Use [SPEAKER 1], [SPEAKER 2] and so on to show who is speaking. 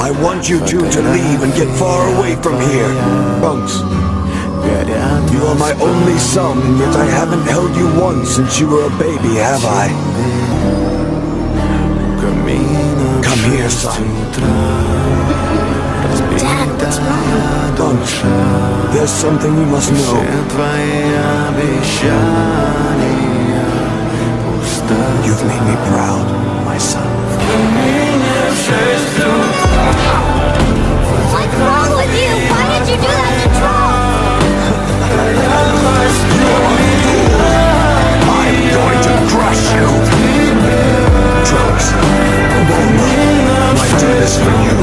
[SPEAKER 1] I want you two to leave and get far away from here. Trunks, you are my only son, yet I haven't held you once since you were a baby, have I? Come here, son.
[SPEAKER 2] Dad, what's wrong?
[SPEAKER 1] Trunks, there's something you must know. You've made me proud, my son.
[SPEAKER 2] What's wrong with you? Why did you do that to Trunks?
[SPEAKER 1] I'm going to crush you! Trunks, Bulma, I do this for you.